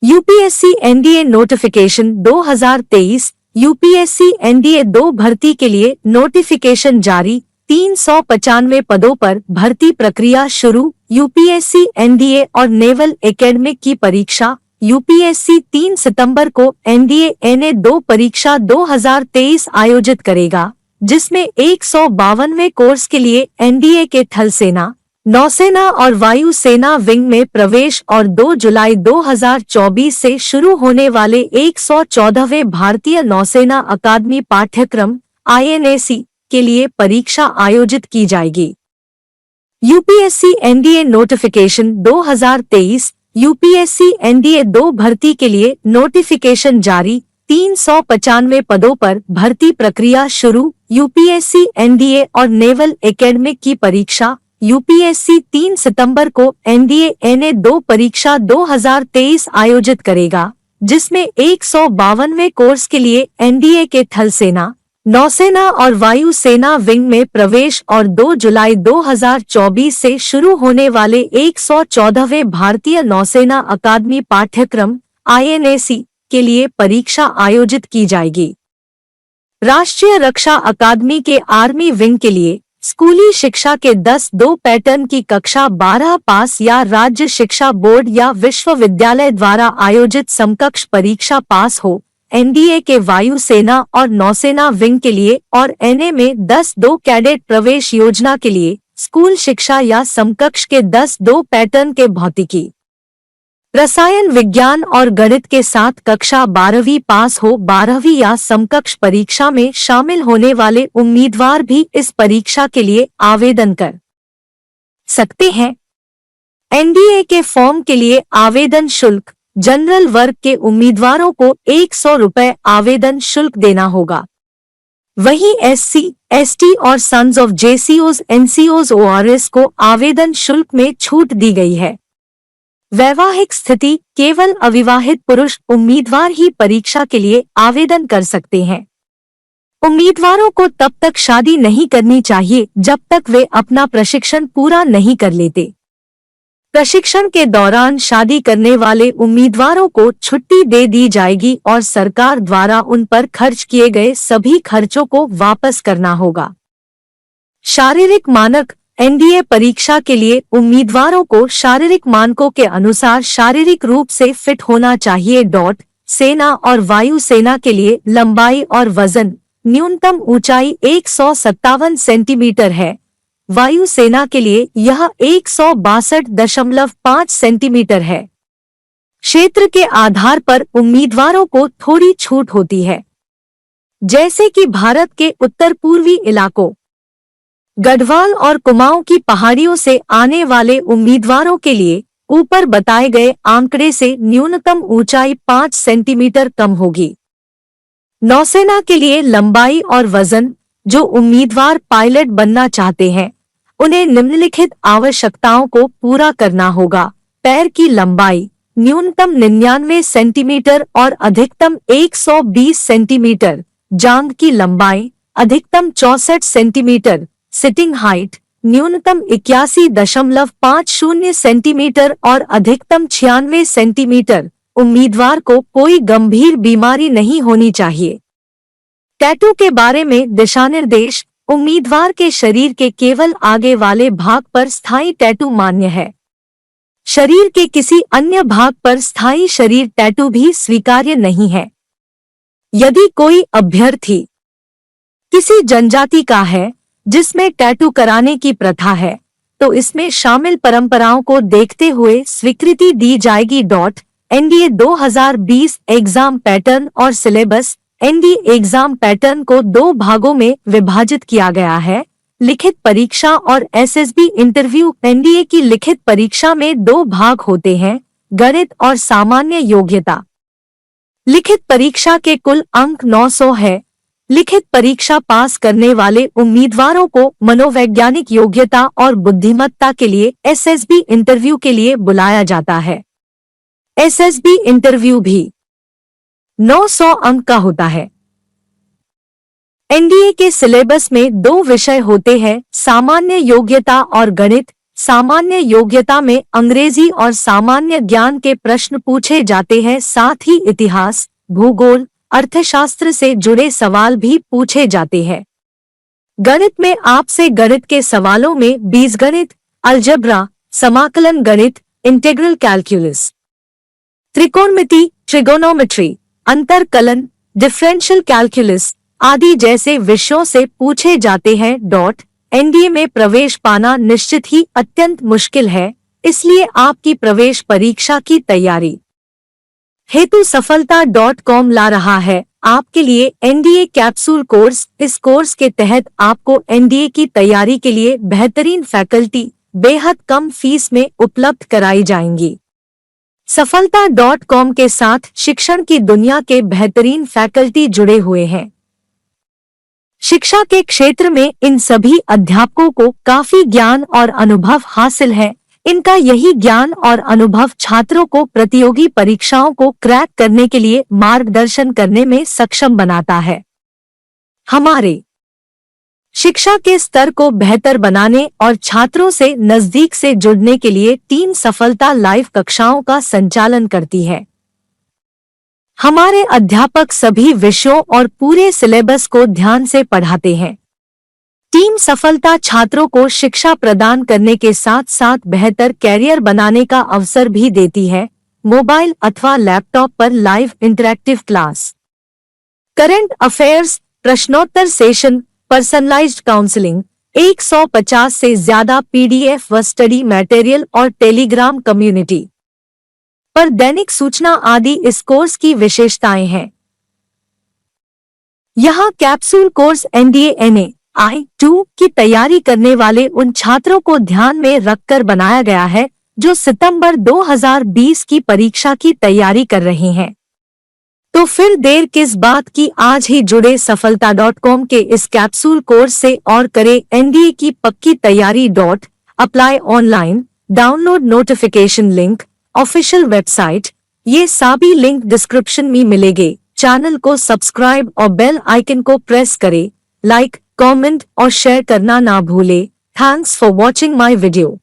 UPSC NDA notification 2023। UPSC NDA 2 भर्ती के लिए नोटिफिकेशन जारी। 395 पदों पर भर्ती प्रक्रिया शुरू। यूपीएससी एनडीए और नेवल एकेडमिक की परीक्षा। यूपीएससी 3 सितंबर को एनडीए एनए 2 परीक्षा 2023 आयोजित करेगा, जिसमें 152वें कोर्स के लिए एनडीए के थल सेना, नौसेना और वायु सेना विंग में प्रवेश और 2 जुलाई 2024 से शुरू होने वाले 114वें भारतीय नौसेना अकादमी पाठ्यक्रम INAC के लिए परीक्षा आयोजित की जाएगी। UPSC NDA notification 2023। UPSC NDA 2 भर्ती के लिए नोटिफिकेशन जारी। 395 पदों पर भर्ती प्रक्रिया शुरू। यूपीएससी एनडीए और नेवल एकेडमिक की परीक्षा। यूपीएससी 3 सितंबर को एनडीए एनए 2 परीक्षा 2023 आयोजित करेगा, जिसमें 152वें कोर्स के लिए एनडीए के थल सेना, नौसेना और वायु सेना विंग में प्रवेश और 2 जुलाई 2024 से शुरू होने वाले 114वें भारतीय नौसेना अकादमी पाठ्यक्रम INAC के लिए परीक्षा आयोजित की जाएगी। राष्ट्रीय रक्षा अकादमी के आर्मी विंग के लिए स्कूली शिक्षा के 10-2 पैटर्न की कक्षा 12 पास या राज्य शिक्षा बोर्ड या विश्वविद्यालय द्वारा आयोजित समकक्ष परीक्षा पास हो। एनडीए के वायु सेना और नौसेना विंग के लिए और एनए में 10-2 कैडेट प्रवेश योजना के लिए स्कूल शिक्षा या समकक्ष के 10-2 पैटर्न के भौतिकी, रसायन विज्ञान और गणित के साथ कक्षा 12वीं पास हो। 12वीं या समकक्ष परीक्षा में शामिल होने वाले उम्मीदवार भी इस परीक्षा के लिए आवेदन कर सकते हैं। एनडीए के फॉर्म के लिए आवेदन शुल्क। जनरल वर्ग के उम्मीदवारों को 100 रुपये आवेदन शुल्क देना होगा। वहीं SC, ST और sons of JCOs, NCOs, ORS को आवेदन शुल्क में छूट दी गई है। वैवाहिक स्थिति: केवल अविवाहित पुरुष उम्मीदवार ही परीक्षा के लिए आवेदन कर सकते हैं। उम्मीदवारों को तब तक शादी नहीं करनी चाहिए जब तक वे अपना प्रशिक्षण पूरा नहीं कर लेते। प्रशिक्षण के दौरान शादी करने वाले उम्मीदवारों को छुट्टी दे दी जाएगी और सरकार द्वारा उन पर खर्च किए गए सभी खर्चों को वापस करना होगा। शारीरिक मानक: एनडीए परीक्षा के लिए उम्मीदवारों को शारीरिक मानकों के अनुसार शारीरिक रूप से फिट होना चाहिए। सेना और वायु सेना के लिए लंबाई और वजन: न्यूनतम ऊंचाई 157 सेंटीमीटर है। वायु सेना के लिए यह 162.5 सेंटीमीटर है। क्षेत्र के आधार पर उम्मीदवारों को थोड़ी छूट होती है, जैसे कि भारत के उत्तर पूर्वी इलाकों, गढ़वाल और कुमाऊं की पहाड़ियों से आने वाले उम्मीदवारों के लिए ऊपर बताए गए आंकड़े से न्यूनतम ऊंचाई 5 सेंटीमीटर कम होगी। नौसेना के लिए लंबाई और वजन: जो उम्मीदवार पायलट बनना चाहते हैं उन्हें निम्नलिखित आवश्यकताओं को पूरा करना होगा। पैर की लंबाई न्यूनतम 99 सेंटीमीटर और अधिकतम 120 सेंटीमीटर। जांघ की लंबाई अधिकतम 64 सेंटीमीटर। सिटिंग हाइट न्यूनतम 81.50 सेंटीमीटर और अधिकतम 96 सेंटीमीटर। उम्मीदवार को कोई गंभीर बीमारी नहीं होनी चाहिए। टैटू के बारे में दिशानिर्देश: उम्मीदवार के शरीर के केवल आगे वाले भाग पर स्थायी टैटू मान्य है। शरीर के किसी अन्य भाग पर स्थायी शरीर टैटू भी स्वीकार्य नहीं है। यदि कोई अभ्यर्थी किसी जनजाति का है जिसमें टैटू कराने की प्रथा है, तो इसमें शामिल परंपराओं को देखते हुए स्वीकृति दी जाएगी। एनडीए 2020 एग्जाम पैटर्न और सिलेबस: एनडीए एग्जाम पैटर्न को 2 भागों में विभाजित किया गया है, लिखित परीक्षा और एसएसबी इंटरव्यू। एनडीए की लिखित परीक्षा में 2 भाग होते हैं, गणित और सामान्य योग्यता। लिखित परीक्षा के कुल अंक 900 है। लिखित परीक्षा पास करने वाले उम्मीदवारों को मनोवैज्ञानिक योग्यता और बुद्धिमत्ता के लिए एसएसबी इंटरव्यू के लिए बुलाया जाता है। एसएसबी इंटरव्यू भी 900 अंक का होता है। एनडीए के सिलेबस में 2 विषय होते हैं, सामान्य योग्यता और गणित। सामान्य योग्यता में अंग्रेजी और सामान्य ज्ञान के प्रश्न पूछे जाते हैं, साथ ही इतिहास, भूगोल, अर्थशास्त्र से जुड़े सवाल भी पूछे जाते हैं। गणित में आपसे गणित के सवालों में बीजगणित, अलजेब्रा, समाकलन गणित, इंटीग्रल कैलकुलस, त्रिकोणमिति, ट्रिगोनोमेट्री, अंतरकलन, डिफरेंशियल कैलकुलस आदि जैसे विषयों से पूछे जाते हैं। एनडीए में प्रवेश पाना निश्चित ही अत्यंत मुश्किल है, इसलिए आपकी प्रवेश परीक्षा की तैयारी हेतु सफलता.com ला रहा है आपके लिए एनडीए कैप्सूल कोर्स। इस कोर्स के तहत आपको एनडीए की तैयारी के लिए बेहतरीन फैकल्टी बेहद कम फीस में उपलब्ध कराई जाएंगी। सफलता.com के साथ शिक्षण की दुनिया के बेहतरीन फैकल्टी जुड़े हुए हैं। शिक्षा के क्षेत्र में इन सभी अध्यापकों को काफी ज्ञान और अनुभव हासिल है। इनका यही ज्ञान और अनुभव छात्रों को प्रतियोगी परीक्षाओं को क्रैक करने के लिए मार्गदर्शन करने में सक्षम बनाता है। हमारे शिक्षा के स्तर को बेहतर बनाने और छात्रों से नजदीक से जुड़ने के लिए टीम सफलता लाइव कक्षाओं का संचालन करती है। हमारे अध्यापक सभी विषयों और पूरे सिलेबस को ध्यान से पढ़ाते हैं। टीम सफलता छात्रों को शिक्षा प्रदान करने के साथ साथ बेहतर कैरियर बनाने का अवसर भी देती है। मोबाइल अथवा लैपटॉप पर live interactive class, current affairs, प्रश्नोत्तर सेशन, पर्सनलाइज्ड काउंसलिंग, 150 से ज्यादा पीडीएफ व स्टडी मटेरियल और टेलीग्राम कम्युनिटी पर दैनिक सूचना आदि इस कोर्स की विशेषताएं हैं। यहाँ कैप्सूल कोर्स एनडीए NAI-2 की तैयारी करने वाले उन छात्रों को ध्यान में रखकर बनाया गया है जो सितंबर 2020 की परीक्षा की तैयारी कर रहे हैं। तो फिर देर किस बात की, आज ही जुड़े सफलता.com के इस कैप्सूल कोर्स से और करें एनडीए की पक्की तैयारी। Apply online, download notification link, official website, ये सभी लिंक डिस्क्रिप्शन में मिलेंगे। चैनल को सब्सक्राइब और बेल आइकन को प्रेस करें। लाइक, कमेंट और शेयर करना ना भूले। Thanks for watching my video.